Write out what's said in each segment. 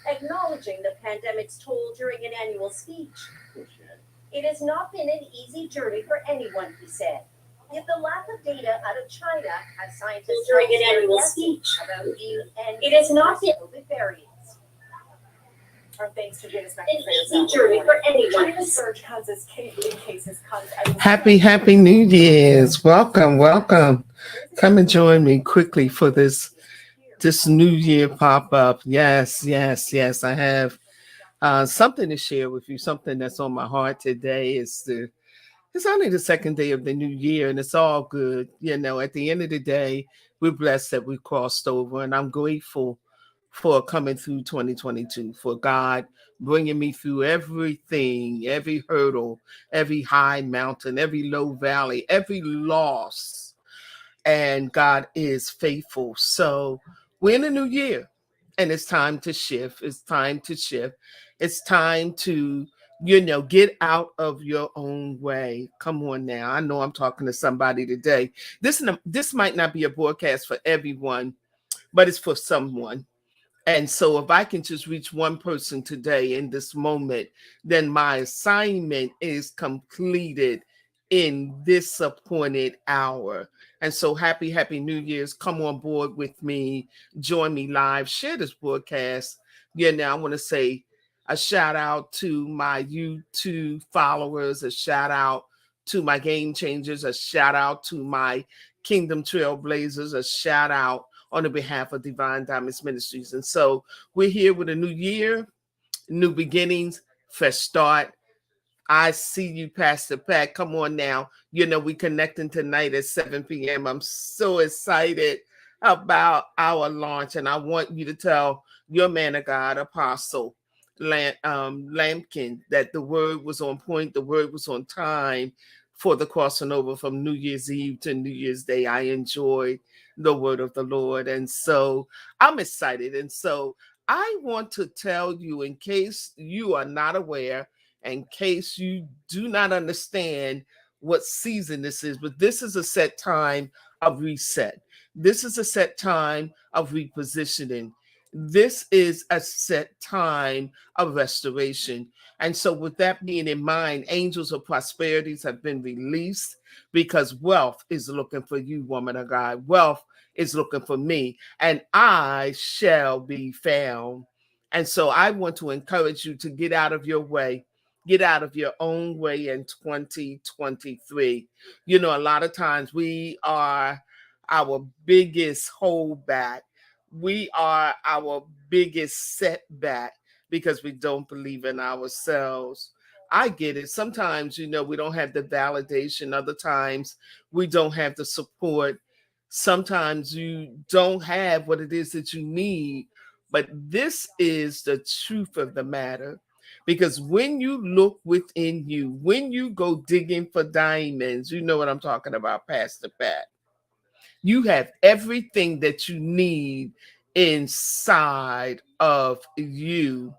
acknowledging the pandemic's toll during an annual speech. It has not been an easy journey for anyone, he said. Yet the lack of data out of China has scientists during an annual speech about the end it has not been COVID variants. Our thanks to Janice McIntyre. Easy journey for anyone. China's surge causes cases. Happy New Year's. Welcome. Come and join me quickly for this New Year pop-up. Yes. I have something to share with you, something that's on my heart today. It's only the second day of the new year, and it's all good. At the end of the day, we're blessed that we crossed over, and I'm grateful for coming through 2022, for God bringing me through everything, every hurdle, every high mountain, every low valley, every loss. And God is faithful. So we're in a new year, and it's time to shift. It's time to get out of your own way. Come on now. I know I'm talking to somebody today. This might not be a broadcast for everyone, but it's for someone. And so if I can just reach one person today in this moment, then my assignment is completed in this appointed hour. And so happy New Year's. Come on board with me. Join me live. Share this broadcast. Now I want to say a shout out to my YouTube followers, a shout out to my game changers, a shout out to my Kingdom Trailblazers, a shout out on the behalf of Divine Diamonds Ministries. And so we're here with a new year, new beginnings, fresh start. I see you, Pastor Pat. Come on now. We connecting tonight at 7 p.m. I'm so excited about our launch. And I want you to tell your man of God, Apostle Lampkin, that the word was on point. The word was on time for the crossing over from New Year's Eve to New Year's Day. I enjoyed the word of the Lord. And so I'm excited. And so I want to tell you, in case you are not aware, in case you do not understand what season this is, but this is a set time of reset. This is a set time of repositioning. This is a set time of restoration. And so with that being in mind, angels of prosperities have been released because wealth is looking for you, woman of God. Wealth is looking for me, and I shall be found. And so I want to encourage you to get out of your way. Get out of your own way in 2023. A lot of times we are our biggest holdback. We are our biggest setback because we don't believe in ourselves. I get it. Sometimes, we don't have the validation. Other times we don't have the support. Sometimes you don't have what it is that you need. But this is the truth of the matter. Because when you look within you, when you go digging for diamonds, you know what I'm talking about, Pastor Pat. You have everything that you need inside of you.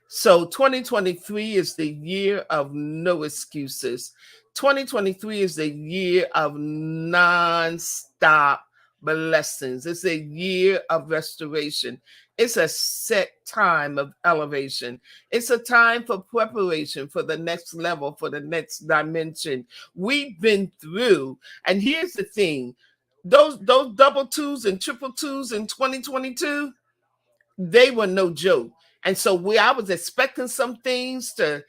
So 2023 is the year of no excuses. 2023 is the year of non-stop blessings. It's a year of restoration. It's a set time of elevation. It's a time for preparation for the next level, for the next dimension. We've been through, and here's the thing, those double twos and triple twos in 2022, they were no joke. And so I was expecting some things to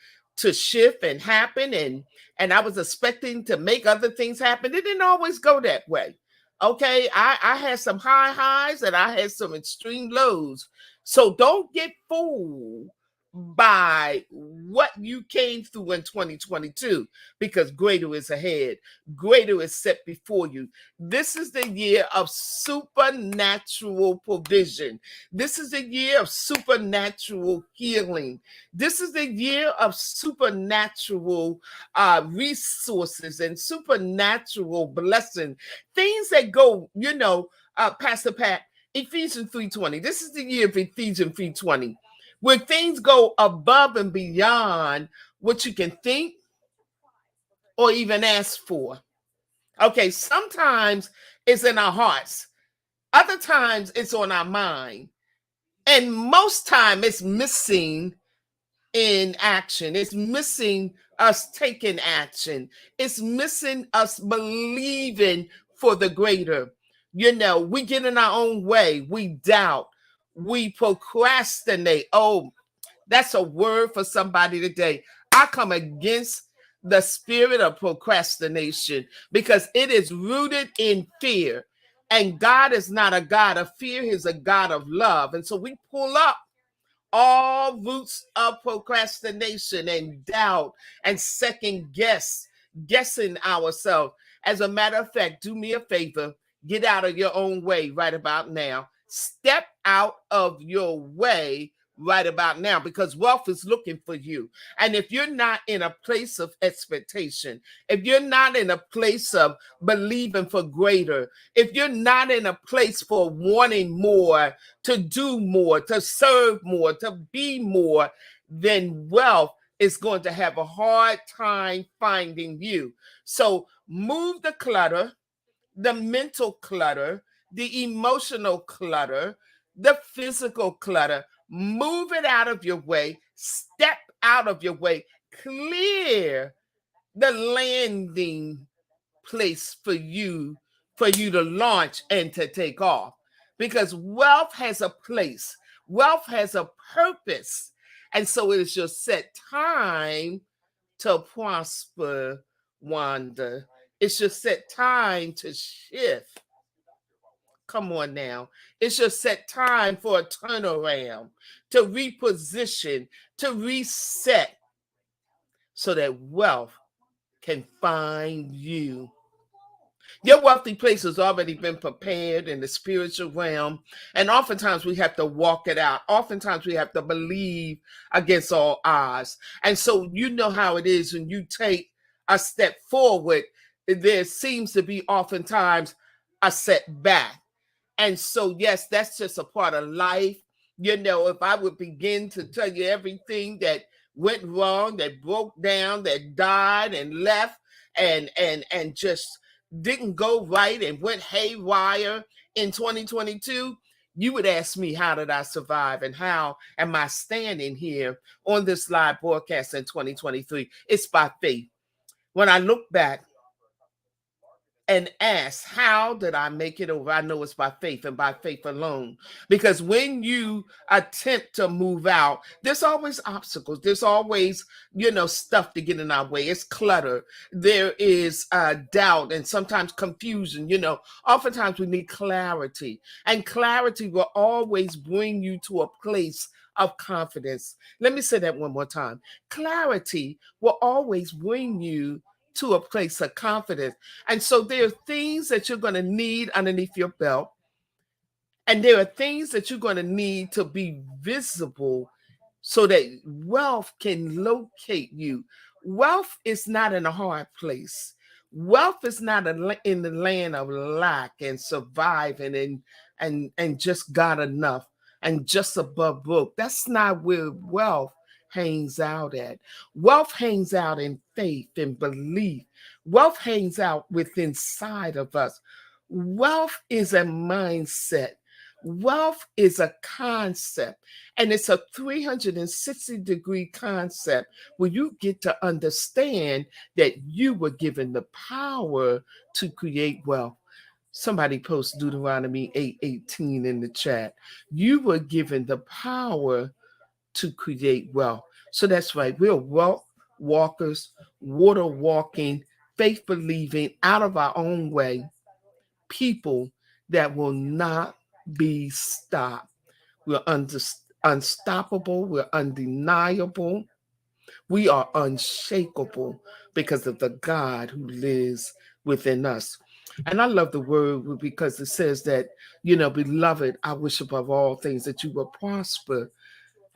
shift and happen, and I was expecting to make other things happen. It didn't always go that way. Okay, I had some high highs and I had some extreme lows. So don't get fooled by what you came through in 2022, because greater is ahead. Greater is set before you. This is the year of supernatural provision. This is the year of supernatural healing. This is the year of supernatural resources and supernatural blessing. Things that go, Pastor Pat, Ephesians 3:20. This is the year of Ephesians 3:20. Where things go above and beyond what you can think or even ask for. Okay, sometimes it's in our hearts. Other times it's on our mind. And most time it's missing in action. It's missing us taking action. It's missing us believing for the greater. We get in our own way. We doubt. We procrastinate. Oh, that's a word for somebody today. I come against the spirit of procrastination because it is rooted in fear. And God is not a God of fear, He's a God of love. And so we pull up all roots of procrastination and doubt and guessing ourselves. As a matter of fact, do me a favor, get out of your own way right about now. Step out of your way right about now, because wealth is looking for you. And if you're not in a place of expectation, if you're not in a place of believing for greater, if you're not in a place for wanting more, to do more, to serve more, to be more, then wealth is going to have a hard time finding you. So move the clutter, the mental clutter, the emotional clutter, the physical clutter. Move it out of your way. Step out of your way. Clear the landing place for you to launch and to take off. Because wealth has a place. Wealth has a purpose. And so it is your set time to prosper, Wanda. It's your set time to shift. Come on now. It's your set time for a turnaround, to reposition, to reset, so that wealth can find you. Your wealthy place has already been prepared in the spiritual realm. And oftentimes we have to walk it out. Oftentimes we have to believe against all odds. And so you know how it is when you take a step forward, there seems to be oftentimes a setback. And so, yes, that's just a part of life. If I would begin to tell you everything that went wrong, that broke down, that died and left and just didn't go right and went haywire in 2022, you would ask me, how did I survive and how am I standing here on this live broadcast in 2023? It's by faith. When I look back and ask, how did I make it over? I know it's by faith and by faith alone. Because when you attempt to move out, there's always obstacles. There's always, stuff to get in our way. It's clutter. There is doubt and sometimes confusion. Oftentimes we need clarity. And clarity will always bring you to a place of confidence. Let me say that one more time. Clarity will always bring you to a place of confidence. And so there are things that you're going to need underneath your belt. And there are things that you're going to need to be visible so that wealth can locate you. Wealth is not in a hard place. Wealth is not in the land of lack and surviving and just got enough and just above broke. That's not where wealth hangs out at. Wealth hangs out in faith and belief. Wealth hangs out within inside of us. Wealth is a mindset. Wealth is a concept, and it's a 360-degree concept where you get to understand that you were given the power to create wealth. Somebody post Deuteronomy 8:18 in the chat. You were given the power to create wealth. So that's right. We're wealth walkers, water walking, faith believing, out of our own way people that will not be stopped. We're unstoppable. We're undeniable. We are unshakable because of the God who lives within us. And I love the word because it says that, beloved, I wish above all things that you will prosper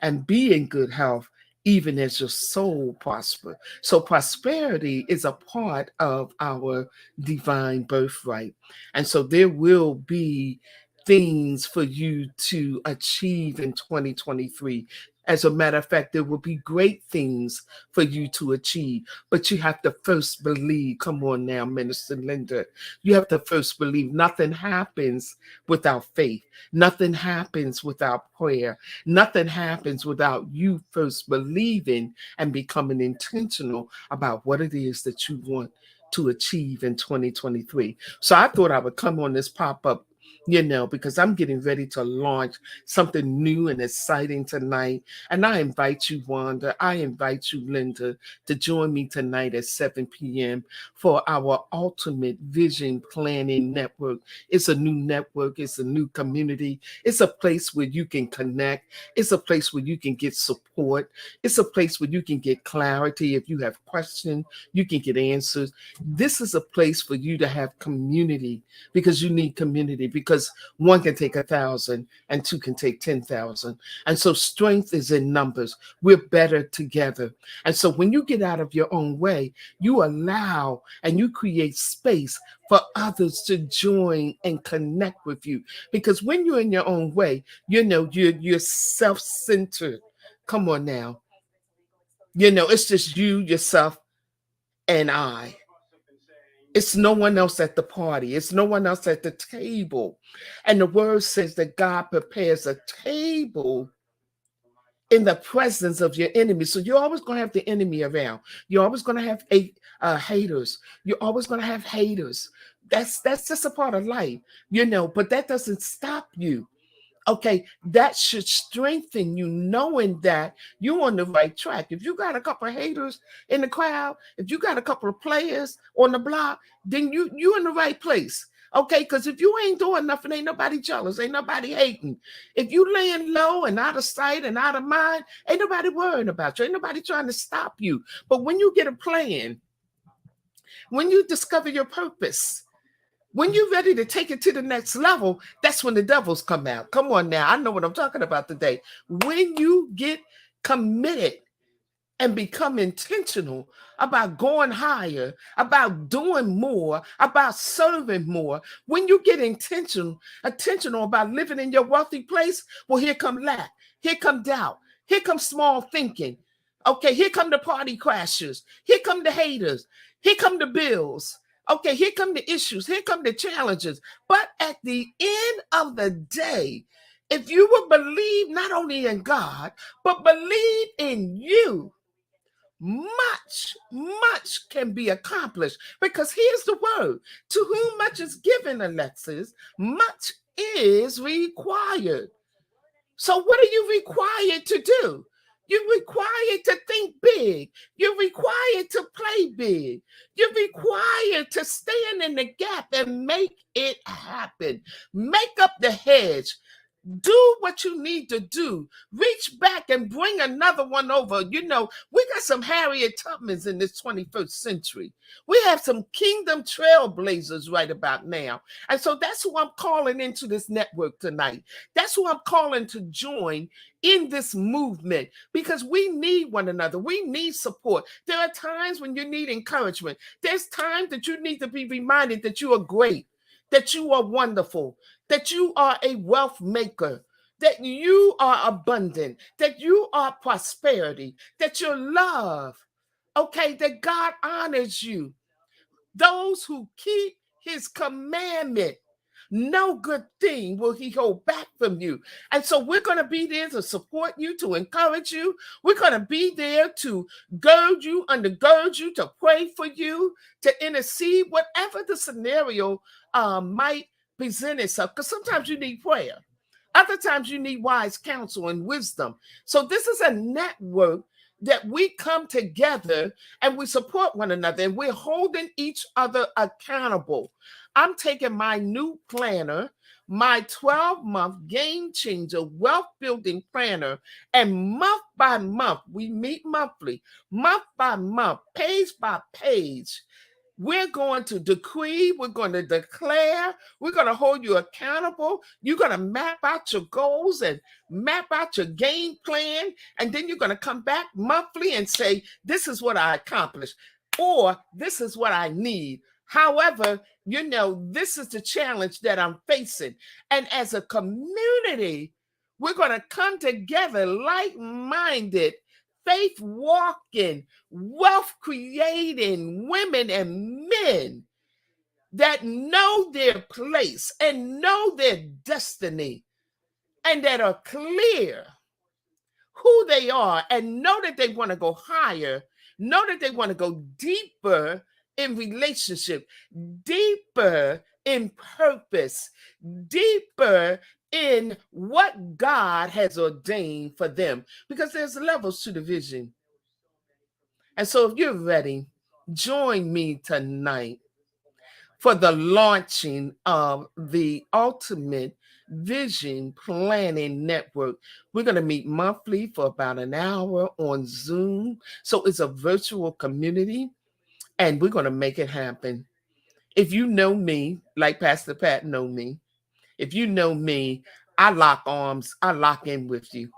and be in good health, even as your soul prosper. So prosperity is a part of our divine birthright. And so there will be things for you to achieve in 2023. As a matter of fact, there will be great things for you to achieve, but you have to first believe. Come on now, Minister Linda. You have to first believe. Nothing happens without faith. Nothing happens without prayer. Nothing happens without you first believing and becoming intentional about what it is that you want to achieve in 2023. So I thought I would come on this pop-up, because I'm getting ready to launch something new and exciting tonight. And I invite you, Wanda, I invite you, Linda, to join me tonight at 7 p.m. for our Ultimate Vision Planning Network. It's a new network. It's a new community. It's a place where you can connect. It's a place where you can get support. It's a place where you can get clarity. If you have questions, you can get answers. This is a place for you to have community, because you need community, because one can take 1,000 and two can take 10,000. And so strength is in numbers. We're better together. And so when you get out of your own way, you allow and you create space for others to join and connect with you. Because when you're in your own way, you're self-centered. Come on now. It's just you, yourself, and I. It's no one else at the party. It's no one else at the table. And the word says that God prepares a table in the presence of your enemy. So you're always going to have the enemy around. You're always going to have haters. You're always going to have haters. That's just a part of life, but that doesn't stop you. Okay, that should strengthen you, knowing that you're on the right track. If you got a couple of haters in the crowd, if you got a couple of players on the block, then you're in the right place. Okay, because if you ain't doing nothing, ain't nobody jealous, ain't nobody hating. If you laying low and out of sight and out of mind, ain't nobody worrying about you, ain't nobody trying to stop you. But when you get a plan, when you discover your purpose, when you're ready to take it to the next level, that's when the devils come out. Come on now. I know what I'm talking about today. When you get committed and become intentional about going higher, about doing more, about serving more, when you get intentional about living in your wealthy place, well, here come lack, here come doubt, here come small thinking. Okay, here come the party crashers, here come the haters, here come the bills. Okay, here come the issues, here come the challenges. But at the end of the day, if you will believe not only in God, but believe in you, much can be accomplished. Because here's the word: to whom much is given, Alexis, much is required. So what are you required to do? You're required to think big. You're required to play big. You're required to stand in the gap and make it happen. Make up the hedge. Do what you need to do. Reach back and bring another one over. We got some Harriet Tubmans in this 21st century. We have some kingdom trailblazers right about now. And so that's who I'm calling into this network tonight. That's who I'm calling to join in this movement, because we need one another. We need support. There are times when you need encouragement. There's times that you need to be reminded that you are great, that you are wonderful, that you are a wealth maker, that you are abundant, that you are prosperity, that you're love. Okay, that God honors you. Those who keep his commandment, no good thing will he hold back from you. And so we're going to be there to support you, to encourage you. We're going to be there to gird you, undergird you, to pray for you, to intercede, whatever the scenario might present itself. Because sometimes you need prayer. Other times you need wise counsel and wisdom. So this is a network that we come together and we support one another, and we're holding each other accountable. I'm taking my new planner, my 12-month game changer wealth building planner, and month by month, we meet monthly, month by month, page by page, we're going to decree, we're going to declare, we're going to hold you accountable. You're going to map out your goals and map out your game plan. And then you're going to come back monthly and say, this is what I accomplished, or this is what I need. However, this is the challenge that I'm facing. And as a community, we're going to come together like-minded, faith walking, wealth creating women and men that know their place and know their destiny and that are clear who they are and know that they want to go higher, know that they want to go deeper in relationship, deeper in purpose, deeper in what God has ordained for them, because there's levels to the vision. And so if you're ready, join me tonight for the launching of the Ultimate Vision Planning Network. We're going to meet monthly for about an hour on Zoom. So it's a virtual community, and we're going to make it happen. If you know me, like Pastor Pat know me, if you know me, I lock arms, I lock in with you,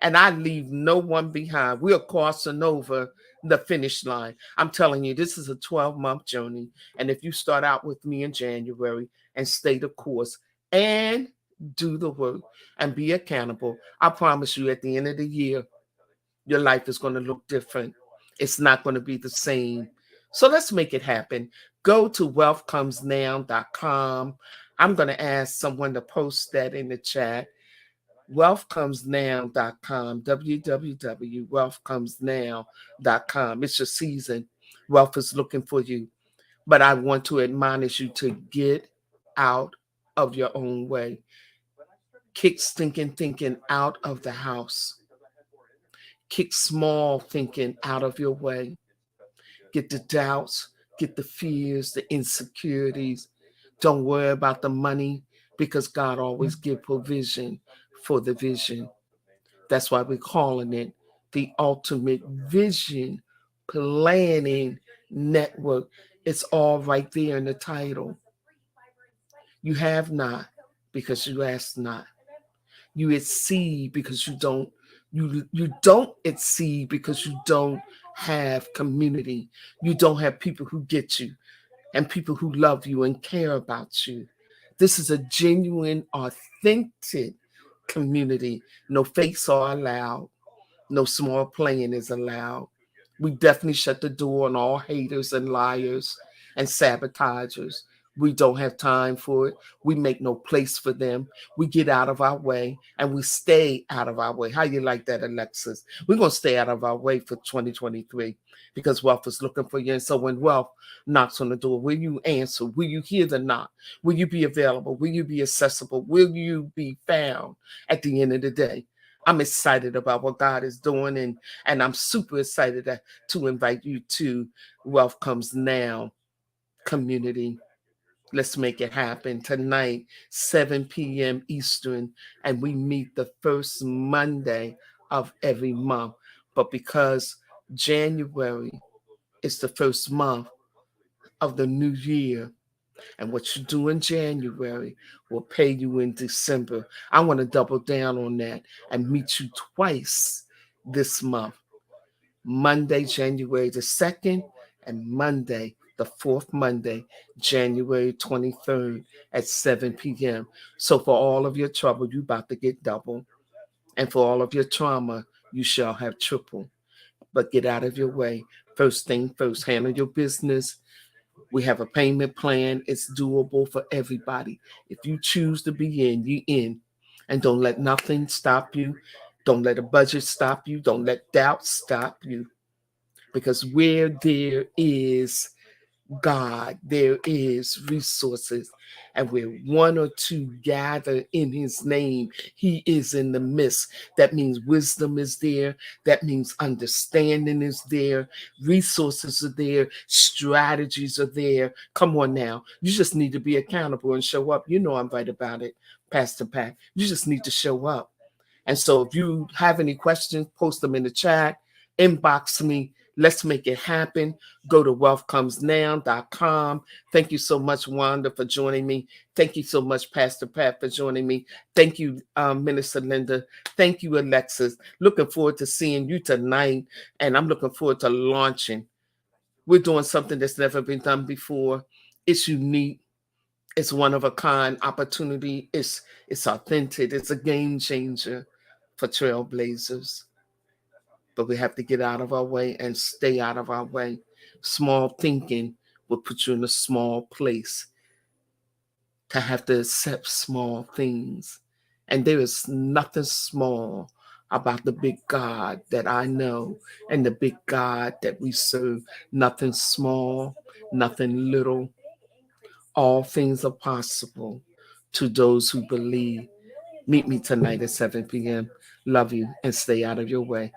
and I leave no one behind. We're crossing over the finish line. I'm telling you, this is a 12-month journey. And if you start out with me in January and stay the course and do the work and be accountable, I promise you at the end of the year, your life is going to look different. It's not going to be the same. So let's make it happen. Go to wealthcomesnow.com. I'm going to ask someone to post that in the chat. wealthcomesnow.com, www.wealthcomesnow.com. It's your season. Wealth is looking for you. But I want to admonish you to get out of your own way. Kick stinking thinking out of the house. Kick small thinking out of your way. Get the doubts, get the fears, the insecurities. Don't worry about the money, because God always gives provision for the vision. That's why we're calling it the Ultimate Vision Planning Network. It's all right there in the title. You have not because you ask not. You exceed because you don't. You don't exceed because you don't have community. You don't have people who get you and people who love you and care about you. This is a genuine, authentic community. No fakes are allowed. No small playing is allowed. We definitely shut the door on all haters and liars and sabotagers. We don't have time for it. We make no place for them. We get out of our way and we stay out of our way. How you like that, Alexis? We're going to stay out of our way for 2023 because wealth is looking for you. And so when wealth knocks on the door, will you answer? Will you hear the knock? Will you be available? Will you be accessible? Will you be found at the end of the day? I'm excited about what God is doing, and I'm super excited to invite you to Wealth Comes Now community. Let's make it happen tonight, 7 p.m. Eastern, and we meet the first Monday of every month. But because January is the first month of the new year, and what you do in January will pay you in December. I want to double down on that and meet you twice this month. Monday, January the 2nd, and Monday, the 4th Monday, January 23rd at 7 p.m. So for all of your trouble, you about to get double. And for all of your trauma, you shall have triple. But get out of your way. First thing first, handle your business. We have a payment plan. It's doable for everybody. If you choose to be in, you in. And don't let nothing stop you. Don't let a budget stop you. Don't let doubt stop you. Because where there is God, there is resources. And where one or two gather in his name, he is in the midst. That means wisdom is there. That means understanding is there. Resources are there. Strategies are there. Come on now. You just need to be accountable and show up. You know I'm right about it, Pastor Pat. You just need to show up. And so if you have any questions, post them in the chat, inbox me. Let's make it happen. Go to wealthcomesnow.com. Thank you so much, Wanda, for joining me. Thank you so much, Pastor Pat, for joining me. Thank you, Minister Linda. Thank you, Alexis. Looking forward to seeing you tonight, and I'm looking forward to launching. We're doing something that's never been done before. It's unique. It's one of a kind opportunity. It's authentic. It's a game changer for trailblazers. But we have to get out of our way and stay out of our way. Small thinking will put you in a small place, to have to accept small things. And there is nothing small about the big God that I know and the big God that we serve. Nothing small, nothing little. All things are possible to those who believe. Meet me tonight at 7 p.m. Love you and stay out of your way.